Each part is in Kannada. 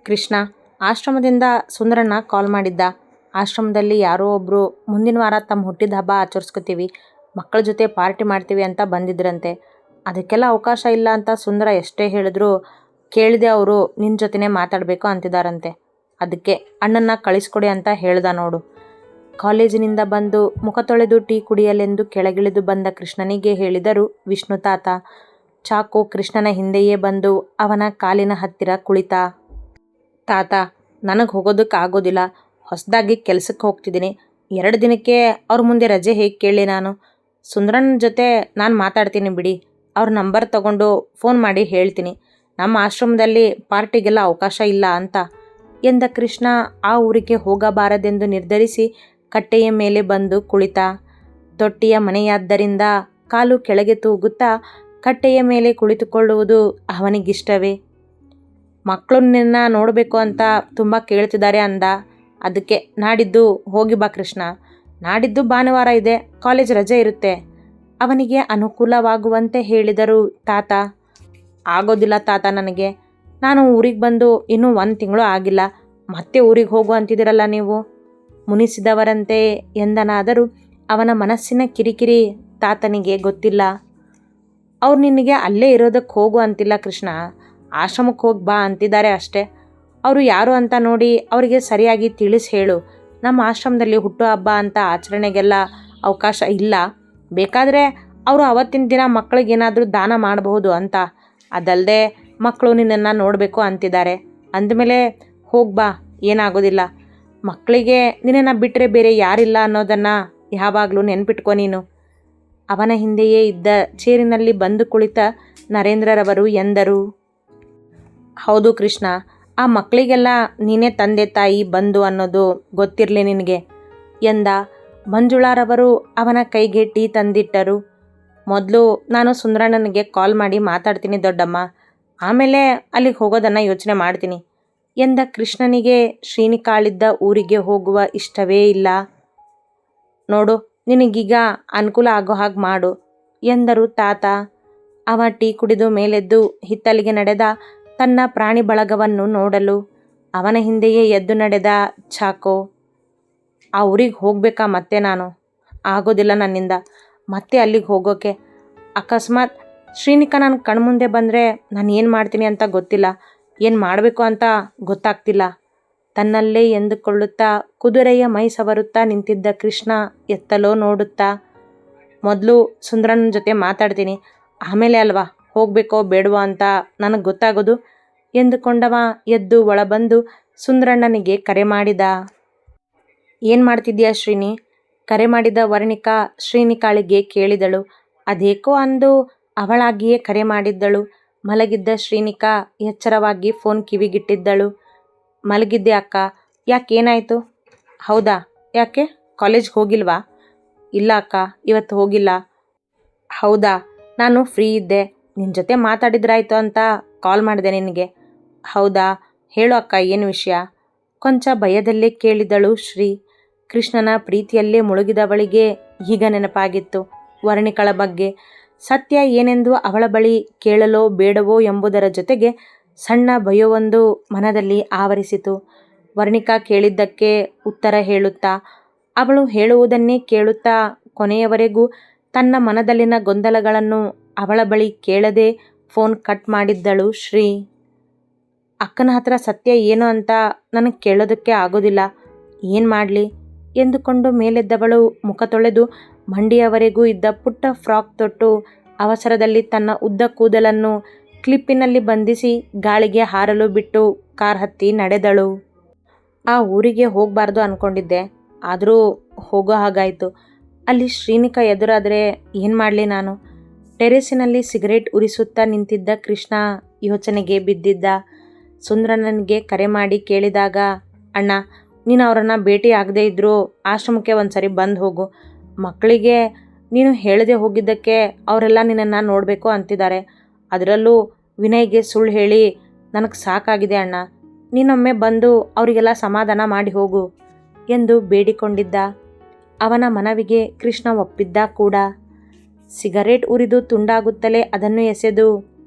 ಕೃಷ್ಣ ಆಶ್ರಮದಿಂದ ಸುಂದರಣ್ಣ ಕಾಲ್ ಮಾಡಿದ್ದ. ಆಶ್ರಮದಲ್ಲಿ ಯಾರೋ ಒಬ್ಬರು ಮುಂದಿನ ವಾರ ತಮ್ಮ ಹುಟ್ಟಿದ ಹಬ್ಬ ಆಚರಿಸ್ಕೋತೀವಿ, ಮಕ್ಕಳ ಜೊತೆ ಪಾರ್ಟಿ ಮಾಡ್ತೀವಿ ಅಂತ ಬಂದಿದ್ರಂತೆ. ಅದಕ್ಕೆಲ್ಲ ಅವಕಾಶ ಇಲ್ಲ ಅಂತ ಸುಂದರ ಎಷ್ಟೇ ಹೇಳಿದ್ರು ಕೇಳಿದೆ. ಅವರು ನಿನ್ನ ಜೊತೆನೇ ಮಾತಾಡಬೇಕು ಅಂತಿದ್ದಾರಂತೆ. ಅದಕ್ಕೆ ಅಣ್ಣನ್ನ ಕಳಿಸ್ಕೊಡಿ ಅಂತ ಹೇಳ್ದ ನೋಡು. ಕಾಲೇಜಿನಿಂದ ಬಂದು ಮುಖ ತೊಳೆದು ಟೀ ಕುಡಿಯಲೆಂದು ಕೆಳಗಿಳಿದು ಬಂದ ಕೃಷ್ಣನಿಗೆ ಹೇಳಿದರು ವಿಷ್ಣು ತಾತ. ಚಾಕು ಕೃಷ್ಣನ ಹಿಂದೆಯೇ ಬಂದು ಅವನ ಕಾಲಿನ ಹತ್ತಿರ ಕುಳಿತ. ತಾತ, ನನಗೆ ಹೋಗೋದಕ್ಕೆ ಆಗೋದಿಲ್ಲ, ಹೊಸದಾಗಿ ಕೆಲಸಕ್ಕೆ ಹೋಗ್ತಿದ್ದೀನಿ. 2 ದಿನಕ್ಕೆ ಅವ್ರ ಮುಂದೆ ರಜೆ ಹೇಗೆ ಕೇಳಿ ನಾನು? ಸುಂದರನ ಜೊತೆ ನಾನು ಮಾತಾಡ್ತೀನಿ ಬಿಡಿ, ಅವ್ರ ನಂಬರ್ ತಗೊಂಡು ಫೋನ್ ಮಾಡಿ ಹೇಳ್ತೀನಿ. ನಮ್ಮ ಆಶ್ರಮದಲ್ಲಿ ಪಾರ್ಟಿಗೆಲ್ಲ ಅವಕಾಶ ಇಲ್ಲ ಅಂತ ಎಂದ ಕೃಷ್ಣ ಆ ಊರಿಗೆ ಹೋಗಬಾರದೆಂದು ನಿರ್ಧರಿಸಿ ಕಟ್ಟೆಯ ಮೇಲೆ ಬಂದು ಕುಳಿತ. ತೊಟ್ಟಿಯ ಮನೆಯಾದ್ದರಿಂದ ಕಾಲು ಕೆಳಗೆ ತೂಗುತ್ತಾ ಕಟ್ಟೆಯ ಮೇಲೆ ಕುಳಿತುಕೊಳ್ಳುವುದು ಅವನಿಗಿಷ್ಟವೇ. ಮಕ್ಕಳು ನಿನ್ನ ನೋಡಬೇಕು ಅಂತ ತುಂಬ ಕೇಳ್ತಿದ್ದಾರೆ ಅಂದ. ಅದಕ್ಕೆ ನಾಡಿದ್ದು ಹೋಗಿ ಬಾ ಕೃಷ್ಣ, ನಾಡಿದ್ದು ಭಾನುವಾರ ಇದೆ, ಕಾಲೇಜ್ ರಜೆ ಇರುತ್ತೆ. ಅವನಿಗೆ ಅನುಕೂಲವಾಗುವಂತೆ ಹೇಳಿದರು ತಾತ. ಆಗೋದಿಲ್ಲ ತಾತ, ನನಗೆ. ನಾನು ಊರಿಗೆ ಬಂದು ಇನ್ನೂ 1 ತಿಂಗಳು ಆಗಿಲ್ಲ, ಮತ್ತೆ ಊರಿಗೆ ಹೋಗು ಅಂತಿದ್ದೀರಲ್ಲ ನೀವು, ಮುನಿಸಿದವರಂತೆ ಎಂದನಾದರೂ ಅವನ ಮನಸ್ಸಿನ ಕಿರಿಕಿರಿ ತಾತನಿಗೆ ಗೊತ್ತಿಲ್ಲ. ಅವ್ರು ನಿನಗೆ ಅಲ್ಲೇ ಇರೋದಕ್ಕೆ ಹೋಗು ಅಂತಿಲ್ಲ ಕೃಷ್ಣ, ಆಶ್ರಮಕ್ಕೆ ಹೋಗಿ ಬಾ ಅಂತಿದ್ದಾರೆ ಅಷ್ಟೇ. ಅವರು ಯಾರು ಅಂತ ನೋಡಿ ಅವರಿಗೆ ಸರಿಯಾಗಿ ತಿಳಿಸಿ ಹೇಳು. ನಮ್ಮ ಆಶ್ರಮದಲ್ಲಿ ಹುಟ್ಟುಹಬ್ಬ ಅಂತ ಆಚರಣೆಗೆಲ್ಲ ಅವಕಾಶ ಇಲ್ಲ, ಬೇಕಾದರೆ ಅವರು ಅವತ್ತಿನ ದಿನ ಮಕ್ಕಳಿಗೇನಾದರೂ ದಾನ ಮಾಡಬಹುದು ಅಂತ. ಅದಲ್ಲದೆ ಮಕ್ಕಳು ನಿನ್ನನ್ನು ನೋಡಬೇಕು ಅಂತಿದ್ದಾರೆ ಅಂದಮೇಲೆ ಹೋಗಿ ಬಾ, ಏನಾಗೋದಿಲ್ಲ. ಮಕ್ಕಳಿಗೆ ನಿನ್ನನ್ನು ಬಿಟ್ಟರೆ ಬೇರೆ ಯಾರಿಲ್ಲ ಅನ್ನೋದನ್ನು ಯಾವಾಗಲೂ ನೆನ್ಪಿಟ್ಕೊ ನೀನು. ಅವನ ಹಿಂದೆಯೇ ಇದ್ದ ಚೇರಿನಲ್ಲಿ ಬಂದು ಕುಳಿತ ನರೇಂದ್ರರವರು ಎಂದರು. ಹೌದು ಕೃಷ್ಣ, ಆ ಮಕ್ಕಳಿಗೆಲ್ಲ ನೀನೇ ತಂದೆ ತಾಯಿ ಬಂಧು ಅನ್ನೋದು ಗೊತ್ತಿರಲಿ ನಿನಗೆ ಎಂದ. ಮಂಜುಳಾರವರು ಅವನ ಕೈಗೆ ಟೀ ತಂದಿಟ್ಟರು. ಮೊದಲು ನಾನು ಸುಂದರಣ್ಣನಿಗೆ ಕಾಲ್ ಮಾಡಿ ಮಾತಾಡ್ತೀನಿ ದೊಡ್ಡಮ್ಮ, ಆಮೇಲೆ ಅಲ್ಲಿಗೆ ಹೋಗೋದನ್ನು ಯೋಚನೆ ಮಾಡ್ತೀನಿ ಎಂದ. ಕೃಷ್ಣನಿಗೆ ಶ್ರೀನಿಕಾಳಿದ್ದ ಊರಿಗೆ ಹೋಗುವ ಇಷ್ಟವೇ ಇಲ್ಲ. ನೋಡು, ನಿನಗೀಗ ಅನುಕೂಲ ಆಗೋ ಹಾಗೆ ಮಾಡು ಎಂದರು ತಾತ. ಅವ ಟೀ ಕುಡಿದು ಮೇಲೆದ್ದು ಹಿತ್ತಲಿಗೆ ನಡೆದ ತನ್ನ ಪ್ರಾಣಿ ಬಳಗವನ್ನು ನೋಡಲು. ಅವನ ಹಿಂದೆಯೇ ಎದ್ದು ನಡೆದ ಚಾಕೋ. ಆ ಊರಿಗೆ ಹೋಗಬೇಕಾ ಮತ್ತೆ ನಾನು? ಆಗೋದಿಲ್ಲ ನನ್ನಿಂದ ಮತ್ತೆ ಅಲ್ಲಿಗೆ ಹೋಗೋಕ್ಕೆ. ಅಕಸ್ಮಾತ್ ಶ್ರೀನಿಕಾ ನನ್ನ ಕಣ್ಮುಂದೆ ಬಂದರೆ ನಾನು ಏನು ಮಾಡ್ತೀನಿ ಅಂತ ಗೊತ್ತಿಲ್ಲ, ಏನು ಮಾಡಬೇಕು ಅಂತ ಗೊತ್ತಾಗ್ತಿಲ್ಲ. ತನ್ನಲ್ಲೇ ಎಂದುಕೊಳ್ಳುತ್ತಾ ಕುದುರೆಯ ಮೈ ಸವರುತ್ತಾ ನಿಂತಿದ್ದ ಕೃಷ್ಣ ಎತ್ತಲೋ ನೋಡುತ್ತಾ, ಮೊದಲು ಸುಂದರನ ಜೊತೆ ಮಾತಾಡ್ತೀನಿ, ಆಮೇಲೆ ಅಲ್ವಾ ಹೋಗಬೇಕೋ ಬೇಡವೋ ಅಂತ ನನಗೆ ಗೊತ್ತಾಗೋದು ಎಂದುಕೊಂಡವ ಎದ್ದು ಒಳಬಂದು ಸುಂದರಣ್ಣನಿಗೆ ಕರೆ ಮಾಡಿದ. ಏನು ಮಾಡ್ತಿದ್ದೀಯಾ ಶ್ರೀನಿ? ಕರೆ ಮಾಡಿದ ವರ್ಣಿಕಾ ಶ್ರೀನಿಕಾಳಿಗೆ ಕೇಳಿದಳು. ಅದೇಕೋ ಅಂದು ಅವಳಾಗಿಯೇ ಕರೆ ಮಾಡಿದ್ದಳು. ಮಲಗಿದ್ದ ಶ್ರೀನಿಕಾ ಎಚ್ಚರವಾಗಿ ಫೋನ್ ಕಿವಿಗಿಟ್ಟಿದ್ದಳು. ಮಲಗಿದ್ದೆ ಅಕ್ಕ, ಯಾಕೇನಾಯಿತು? ಹೌದಾ, ಯಾಕೆ ಕಾಲೇಜ್ಗೆ ಹೋಗಿಲ್ವಾ? ಇಲ್ಲ ಅಕ್ಕ, ಇವತ್ತು ಹೋಗಿಲ್ಲ. ಹೌದಾ, ನಾನು ಫ್ರೀ ಇದ್ದೆ, ನಿನ್ನ ಜೊತೆ ಮಾತಾಡಿದ್ರಾಯ್ತು ಅಂತ ಕಾಲ್ ಮಾಡಿದೆ ನಿನಗೆ. ಹೌದಾ, ಹೇಳು ಅಕ್ಕ, ಏನು ವಿಷಯ? ಕೊಂಚ ಭಯದಲ್ಲೇ ಕೇಳಿದಳು ಶ್ರೀ. ಕೃಷ್ಣನ ಪ್ರೀತಿಯಲ್ಲೇ ಮುಳುಗಿದವಳಿಗೆ ಈಗ ನೆನಪಾಗಿತ್ತು ವರ್ಣಿಕಳ ಬಗ್ಗೆ. ಸತ್ಯ ಏನೆಂದು ಅವಳ ಬಳಿ ಕೇಳಲೋ ಬೇಡವೋ ಎಂಬುದರ ಜೊತೆಗೆ ಸಣ್ಣ ಭಯವೊಂದು ಮನದಲ್ಲಿ ಆವರಿಸಿತು. ವರ್ಣಿಕಾ ಕೇಳಿದ್ದಕ್ಕೆ ಉತ್ತರ ಹೇಳುತ್ತಾ, ಅವಳು ಹೇಳುವುದನ್ನೇ ಕೇಳುತ್ತಾ ಕೊನೆಯವರೆಗೂ ತನ್ನ ಮನದಲ್ಲಿನ ಗೊಂದಲಗಳನ್ನು ಅವಳ ಬಳಿ ಕೇಳದೆ ಫೋನ್ ಕಟ್ ಮಾಡಿದ್ದಳು ಶ್ರೀ. ಅಕ್ಕನ ಹತ್ರ ಸತ್ಯ ಏನು ಅಂತ ನನಗೆ ಕೇಳೋದಕ್ಕೆ ಆಗೋದಿಲ್ಲ, ಏನು ಮಾಡಲಿ ಎಂದುಕೊಂಡು ಮೇಲೆದ್ದವಳು ಮುಖ ತೊಳೆದು ಮಂಡಿಯವರೆಗೂ ಇದ್ದ ಪುಟ್ಟ ಫ್ರಾಕ್ ತೊಟ್ಟು ಅವಸರದಲ್ಲಿ ತನ್ನ ಉದ್ದ ಕೂದಲನ್ನು ಕ್ಲಿಪ್ಪಿನಲ್ಲಿ ಬಂಧಿಸಿ ಗಾಳಿಗೆ ಹಾರಲು ಬಿಟ್ಟು ಕಾರ್ ಹತ್ತಿ ನಡೆದಳು. ಆ ಊರಿಗೆ ಹೋಗಬಾರ್ದು ಅಂದ್ಕೊಂಡಿದ್ದೆ, ಆದರೂ ಹೋಗೋ ಹಾಗಾಯಿತು. ಅಲ್ಲಿ ಶ್ರೀನಿಕಾ ಎದುರಾದರೆ ಏನು ಮಾಡಲಿ ನಾನು? ಟೆರೇಸಿನಲ್ಲಿ ಸಿಗರೇಟ್ ಉರಿಸುತ್ತಾ ನಿಂತಿದ್ದ ಕೃಷ್ಣ ಯೋಚನೆಗೆ ಬಿದ್ದಿದ್ದ. ಸುಂದರನಿಗೆ ಕರೆ ಮಾಡಿ ಕೇಳಿದಾಗ, ಅಣ್ಣ, ನೀನು ಅವರನ್ನು ಭೇಟಿ ಆಗದೇ ಇದ್ದರೂ ಆಶ್ರಮಕ್ಕೆ ಒಂದು ಸರಿ ಬಂದು ಹೋಗು. ಮಕ್ಕಳಿಗೆ ನೀನು ಹೇಳದೆ ಹೋಗಿದ್ದಕ್ಕೆ ಅವರೆಲ್ಲ ನಿನ್ನನ್ನು ನೋಡಬೇಕು ಅಂತಿದ್ದಾರೆ. ಅದರಲ್ಲೂ ವಿನಯ್ಗೆ ಸುಳ್ಳು ಹೇಳಿ ನನಗೆ ಸಾಕಾಗಿದೆ ಅಣ್ಣ. ನೀನೊಮ್ಮೆ ಬಂದು ಅವರಿಗೆಲ್ಲ ಸಮಾಧಾನ ಮಾಡಿ ಹೋಗು ಎಂದು ಬೇಡಿಕೊಂಡಿದ್ದ. ಅವನ ಮನವಿಗೆ ಕೃಷ್ಣ ಒಪ್ಪಿದ್ದ ಕೂಡ. ಸಿಗರೇಟ್ ಉರಿದು ತುಂಡಾಗುತ್ತಲೇ ಅದನ್ನು ಎಸೆದು,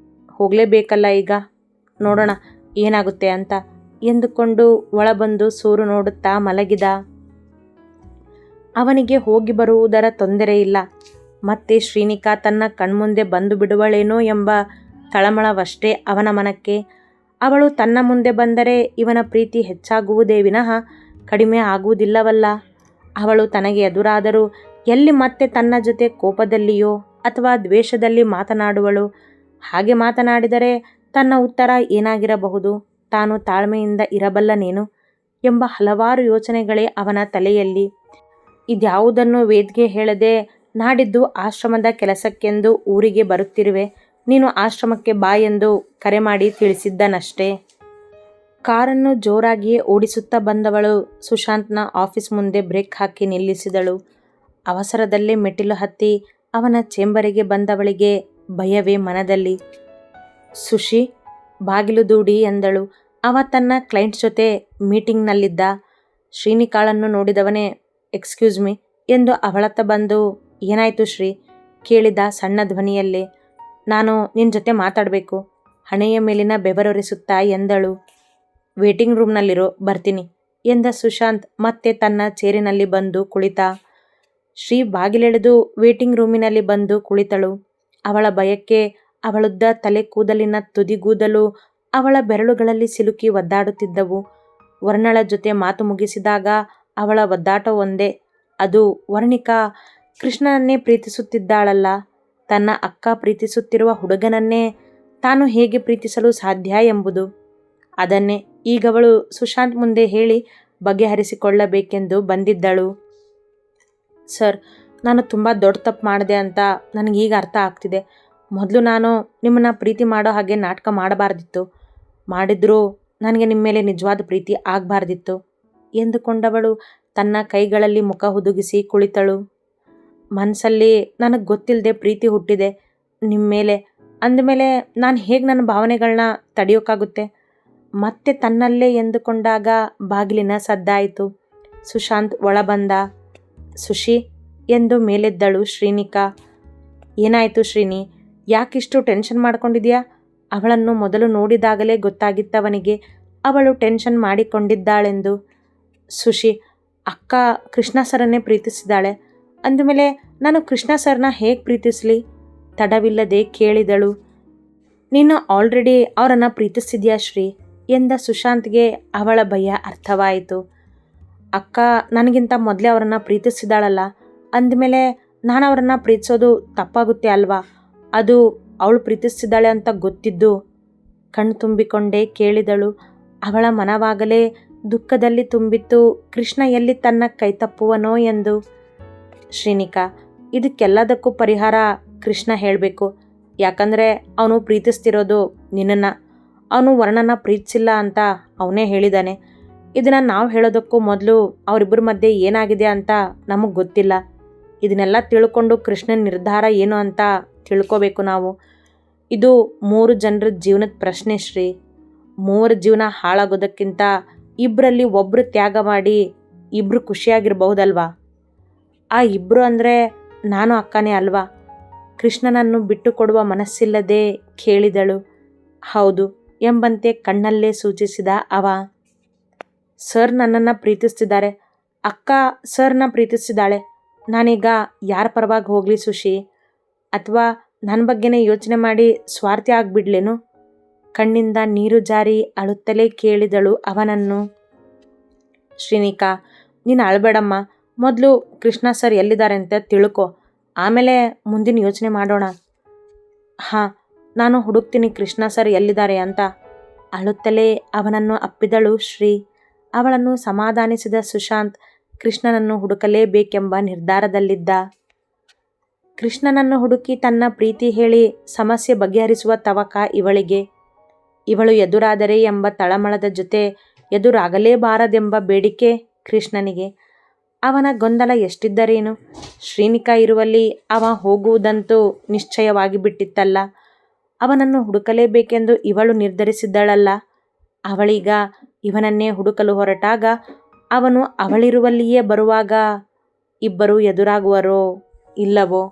ಹೋಗಲೇಬೇಕಲ್ಲ ಈಗ, ನೋಡೋಣ ಏನಾಗುತ್ತೆ ಅಂತ ಎಂದುಕೊಂಡು ಒಳಬಂದು ಸೂರು ನೋಡುತ್ತಾ ಮಲಗಿದ. ಅವನಿಗೆ ಹೋಗಿ ಬರುವುದರ ತೊಂದರೆ ಇಲ್ಲ. ಮತ್ತೆ ಶ್ರೀನಿಕಾ ತನ್ನ ಕಣ್ಮುಂದೆ ಬಂದು ಬಿಡುವಳೇನೋ ಎಂಬ ತಳಮಳವಷ್ಟೇ ಅವನ ಮನಕ್ಕೆ. ಅವಳು ತನ್ನ ಮುಂದೆ ಬಂದರೆ ಇವನ ಪ್ರೀತಿ ಹೆಚ್ಚಾಗುವುದೇ ವಿನಃ ಕಡಿಮೆ ಆಗುವುದಿಲ್ಲವಲ್ಲ. ಅವಳು ತನಗೆ ಎದುರಾದರೂ ಎಲ್ಲಿ ಮತ್ತೆ ತನ್ನ ಜೊತೆ ಕೋಪದಲ್ಲಿಯೋ ಅಥವಾ ದ್ವೇಷದಲ್ಲಿ ಮಾತನಾಡುವಳು? ಹಾಗೆ ಮಾತನಾಡಿದರೆ ತನ್ನ ಉತ್ತರ ಏನಾಗಿರಬಹುದು? ತಾನು ತಾಳ್ಮೆಯಿಂದ ಇರಬಲ್ಲನೇನು ಎಂಬ ಹಲವಾರು ಯೋಚನೆಗಳೇ ಅವನ ತಲೆಯಲ್ಲಿ. ಇದ್ಯಾವುದನ್ನು ವೇದ್ಗೆ ಹೇಳದೆ, ನಾಡಿದ್ದು ಆಶ್ರಮದ ಕೆಲಸಕ್ಕೆಂದು ಊರಿಗೆ ಬರುತ್ತಿರುವೆ, ನೀನು ಆಶ್ರಮಕ್ಕೆ ಬಾ ಎಂದು ಕರೆ ಮಾಡಿ ತಿಳಿಸಿದ್ದನಷ್ಟೇ. ಕಾರನ್ನು ಜೋರಾಗಿಯೇ ಓಡಿಸುತ್ತಾ ಬಂದವಳು ಸುಶಾಂತ್ನ ಆಫೀಸ್ ಮುಂದೆ ಬ್ರೇಕ್ ಹಾಕಿ ನಿಲ್ಲಿಸಿದಳು. ಅವಸರದಲ್ಲೇ ಮೆಟ್ಟಿಲು ಹತ್ತಿ ಅವನ ಚೇಂಬರಿಗೆ ಬಂದವಳಿಗೆ ಭಯವೇ ಮನದಲ್ಲಿ. ಸುಶಿ, ಬಾಗಿಲು ದೂಡಿ ಎಂದಳು. ಅವ ತನ್ನ ಕ್ಲೈಂಟ್ ಜೊತೆ ಮೀಟಿಂಗ್ನಲ್ಲಿದ್ದ. ಶ್ರೀನಿಕಾಳನ್ನು ನೋಡಿದವನೇ ಎಕ್ಸ್ಕ್ಯೂಸ್ ಮೀ ಎಂದು ಅವಳತ್ತ ಬಂದು, ಏನಾಯಿತು ಶ್ರೀ ಕೇಳಿದ ಸಣ್ಣ ಧ್ವನಿಯಲ್ಲೇ. ನಾನು ನಿನ್ನ ಜೊತೆ ಮಾತಾಡಬೇಕು, ಹಣೆಯ ಮೇಲಿನ ಬೆವರೊರೆಸುತ್ತಾ ಎಂದಳು. ವೇಟಿಂಗ್ ರೂಮ್ನಲ್ಲಿರೋ, ಬರ್ತೀನಿ ಎಂದ ಸುಶಾಂತ್ ಮತ್ತೆ ತನ್ನ ಚೇರಿನಲ್ಲಿ ಬಂದು ಕುಳಿತ. ಶ್ರೀ ಬಾಗಿಲೆಳೆದು ವೇಟಿಂಗ್ ರೂಮಿನಲ್ಲಿ ಬಂದು ಕುಳಿತಳು. ಅವಳ ಭಯಕ್ಕೆ ಅವಳುದ್ದ ತಲೆ ಕೂದಲಿನ ತುದಿಗೂದಲು ಅವಳ ಬೆರಳುಗಳಲ್ಲಿ ಸಿಲುಕಿ ಒದ್ದಾಡುತ್ತಿದ್ದವು. ವರ್ಣಳ ಜೊತೆ ಮಾತು ಮುಗಿಸಿದಾಗ ಅವಳ ಒದ್ದಾಟ ಒಂದೇ, ಅದು ವರ್ಣಿಕಾ ಕೃಷ್ಣನನ್ನೇ ಪ್ರೀತಿಸುತ್ತಿದ್ದಾಳಲ್ಲ, ತನ್ನ ಅಕ್ಕ ಪ್ರೀತಿಸುತ್ತಿರುವ ಹುಡುಗನನ್ನೇ ತಾನು ಹೇಗೆ ಪ್ರೀತಿಸಲು ಸಾಧ್ಯ ಎಂಬುದು. ಅದನ್ನೇ ಈಗವಳು ಸುಶಾಂತ್ ಮುಂದೆ ಹೇಳಿ ಬಗೆಹರಿಸಿಕೊಳ್ಳಬೇಕೆಂದು ಬಂದಿದ್ದಳು. ಸರ್, ನಾನು ತುಂಬ ದೊಡ್ಡ ತಪ್ಪು ಮಾಡಿದೆ ಅಂತ ನನಗೀಗ ಅರ್ಥ ಆಗ್ತಿದೆ. ಮೊದಲು ನಾನು ನಿಮ್ಮನ್ನು ಪ್ರೀತಿ ಮಾಡೋ ಹಾಗೆ ನಾಟಕ ಮಾಡಬಾರ್ದಿತ್ತು. ಮಾಡಿದ್ರೂ ನನಗೆ ನಿಮ್ಮ ಮೇಲೆ ನಿಜವಾದ ಪ್ರೀತಿ ಆಗಬಾರ್ದಿತ್ತು ಎಂದುಕೊಂಡವಳು ತನ್ನ ಕೈಗಳಲ್ಲಿ ಮುಖ ಹುದುಗಿಸಿ ಕುಳಿತಳು. ಮನಸ್ಸಲ್ಲಿ ನನಗೆ ಗೊತ್ತಿಲ್ಲದೆ ಪ್ರೀತಿ ಹುಟ್ಟಿದೆ ನಿಮ್ಮ ಮೇಲೆ. ಅಂದಮೇಲೆ ನಾನು ಹೇಗೆ ನನ್ನ ಭಾವನೆಗಳನ್ನ ತಡೆಯೋಕ್ಕಾಗುತ್ತೆ? ಮತ್ತೆ ತನ್ನಲ್ಲೇ ಎಂದುಕೊಂಡಾಗ ಬಾಗಿಲಿನ ಸದ್ದಾಯಿತು. ಸುಶಾಂತ್ ಒಳ ಬಂದ. ಸುಶಿ ಎಂದು ಮೇಲೆದ್ದಳು ಶ್ರೀನಿಕಾ. ಏನಾಯಿತು ಶ್ರೀನಿ, ಯಾಕಿಷ್ಟು ಟೆನ್ಷನ್ ಮಾಡ್ಕೊಂಡಿದ್ಯಾ? ಅವಳನ್ನು ಮೊದಲು ನೋಡಿದಾಗಲೇ ಗೊತ್ತಾಗಿತ್ತವನಿಗೆ ಅವಳು ಟೆನ್ಷನ್ ಮಾಡಿಕೊಂಡಿದ್ದಾಳೆಂದು. ಸುಶಿ, ಅಕ್ಕ ಕೃಷ್ಣ ಸರನ್ನೇ ಪ್ರೀತಿಸಿದಾಳೆ. ಅಂದಮೇಲೆ ನಾನು ಕೃಷ್ಣ ಸರ್ನ ಹೇಗೆ ಪ್ರೀತಿಸಲಿ? ತಡವಿಲ್ಲದೆ ಕೇಳಿದಳು. ನೀನು ಆಲ್ರೆಡಿ ಅವರನ್ನು ಪ್ರೀತಿಸಿದ್ಯಾ ಶ್ರೀ ಎಂದ ಸುಶಾಂತ್ಗೆ ಅವಳ ಭಯ ಅರ್ಥವಾಯಿತು. ಅಕ್ಕ ನನಗಿಂತ ಮೊದಲೇ ಅವರನ್ನು ಪ್ರೀತಿಸಿದಾಳಲ್ಲ, ಅಂದಮೇಲೆ ನಾನು ಅವರನ್ನು ಪ್ರೀತಿಸೋದು ತಪ್ಪಾಗುತ್ತೆ ಅಲ್ವಾ? ಅದು ಅವಳು ಪ್ರೀತಿಸಿದ್ದಾಳೆ ಅಂತ ಗೊತ್ತಿದ್ದು ಕಣ್ಣು ತುಂಬಿಕೊಂಡೇ ಕೇಳಿದಳು. ಅವಳ ಮನವಾಗಲೇ ದುಃಖದಲ್ಲಿ ತುಂಬಿತ್ತು, ಕೃಷ್ಣ ಎಲ್ಲಿ ತನ್ನ ಕೈ ತಪ್ಪುವನೋ ಎಂದು. ಶ್ರೀನಿಕಾ, ಇದಕ್ಕೆಲ್ಲದಕ್ಕೂ ಪರಿಹಾರ ಕೃಷ್ಣ ಹೇಳಬೇಕು. ಯಾಕಂದರೆ ಅವನು ಪ್ರೀತಿಸ್ತಿರೋದು ನಿನ್ನನ್ನು. ಅವನು ವರ್ಣನ ಪ್ರೀತಿಸಿಲ್ಲ ಅಂತ ಅವನೇ ಹೇಳಿದ್ದಾನೆ. ಇದನ್ನು ನಾವು ಹೇಳೋದಕ್ಕೂ ಮೊದಲು ಅವರಿಬ್ಬರ ಮಧ್ಯೆ ಏನಾಗಿದೆ ಅಂತ ನಮಗೆ ಗೊತ್ತಿಲ್ಲ. ಇದನ್ನೆಲ್ಲ ತಿಳ್ಕೊಂಡು ಕೃಷ್ಣನ ನಿರ್ಧಾರ ಏನು ಅಂತ ತಿಳ್ಕೋಬೇಕು ನಾವು. ಇದು 3 ಜನರ ಜೀವನದ ಪ್ರಶ್ನೆ ಶ್ರೀ. 3 ಜೀವನ ಹಾಳಾಗೋದಕ್ಕಿಂತ ಇಬ್ಬರಲ್ಲಿ ಒಬ್ಬರು ತ್ಯಾಗ ಮಾಡಿ ಇಬ್ಬರು ಖುಷಿಯಾಗಿರಬಹುದಲ್ವಾ? ಆ ಇಬ್ಬರು ಅಂದರೆ ನಾನು ಅಕ್ಕನೇ ಅಲ್ವಾ? ಕೃಷ್ಣನನ್ನು ಬಿಟ್ಟು ಕೊಡುವ ಮನಸ್ಸಿಲ್ಲದೆ ಕೇಳಿದಳು. ಹೌದು ಎಂಬಂತೆ ಕಣ್ಣಲ್ಲೇ ಸೂಚಿಸಿದ ಅವ. ಸರ್ ನನ್ನನ್ನು ಪ್ರೀತಿಸ್ತಿದ್ದಾರೆ, ಅಕ್ಕ ಸರ್ನ ಪ್ರೀತಿಸಿದ್ದಾಳೆ. ನಾನೀಗ ಯಾರ ಪರವಾಗಿ ಹೋಗಲಿ ಸುಶಿ? ಅಥವಾ ನನ್ನ ಬಗ್ಗೆನೇ ಯೋಚನೆ ಮಾಡಿ ಸ್ವಾರ್ಥಿ ಆಗಿಬಿಡ್ಲೇನು? ಕಣ್ಣಿಂದ ನೀರು ಜಾರಿ ಅಳುತ್ತಲೇ ಕೇಳಿದಳು ಅವನನ್ನು. ಶ್ರೀನಿಕಾ, ನೀನು ಅಳಬೇಡಮ್ಮ. ಮೊದಲು ಕೃಷ್ಣ ಸರ್ ಎಲ್ಲಿದ್ದಾರೆ ಅಂತ ತಿಳ್ಕೊ, ಆಮೇಲೆ ಮುಂದಿನ ಯೋಚನೆ ಮಾಡೋಣ. ಹಾಂ, ನಾನು ಹುಡುಕ್ತೀನಿ ಕೃಷ್ಣ ಸರ್ ಎಲ್ಲಿದ್ದಾರೆ ಅಂತ. ಅಳುತ್ತಲೇ ಅವನನ್ನು ಅಪ್ಪಿದಳು ಶ್ರೀ. ಅವಳನ್ನು ಸಮಾಧಾನಿಸಿದ ಸುಶಾಂತ್ ಕೃಷ್ಣನನ್ನು ಹುಡುಕಲೇಬೇಕೆಂಬ ನಿರ್ಧಾರದಲ್ಲಿದ್ದ. ಕೃಷ್ಣನನ್ನು ಹುಡುಕಿ ತನ್ನ ಪ್ರೀತಿ ಹೇಳಿ ಸಮಸ್ಯೆ ಬಗೆಹರಿಸುವ ತವಕ ಇವಳಿಗೆ. ಇವಳು ಎದುರಾದರೆ ಎಂಬ ತಳಮಳದ ಜೊತೆ ಎದುರಾಗಲೇಬಾರದೆಂಬ ಬೇಡಿಕೆ ಕೃಷ್ಣನಿಗೆ. ಅವನ ಗೊಂದಲ ಎಷ್ಟಿದ್ದರೇನು? ಶ್ರೀನಿಕಾ ಇರುವಲ್ಲಿ ಅವ ಹೋಗುವುದಂತೂ ನಿಶ್ಚಯವಾಗಿ ಬಿಟ್ಟಿತ್ತಲ್ಲ. ಅವನನ್ನು ಹುಡುಕಲೇಬೇಕೆಂದು ಇವಳು ನಿರ್ಧರಿಸಿದ್ದಳಲ್ಲ. ಅವಳೀಗ ಇವನನ್ನೇ ಹುಡುಕಲು ಹೊರಟಾಗ ಅವನು ಅವಳಿರುವಲ್ಲಿಯೇ ಬರುವಾಗ ಇಬ್ಬರು ಎದುರಾಗುವರೋ ಇಲ್ಲವೋ?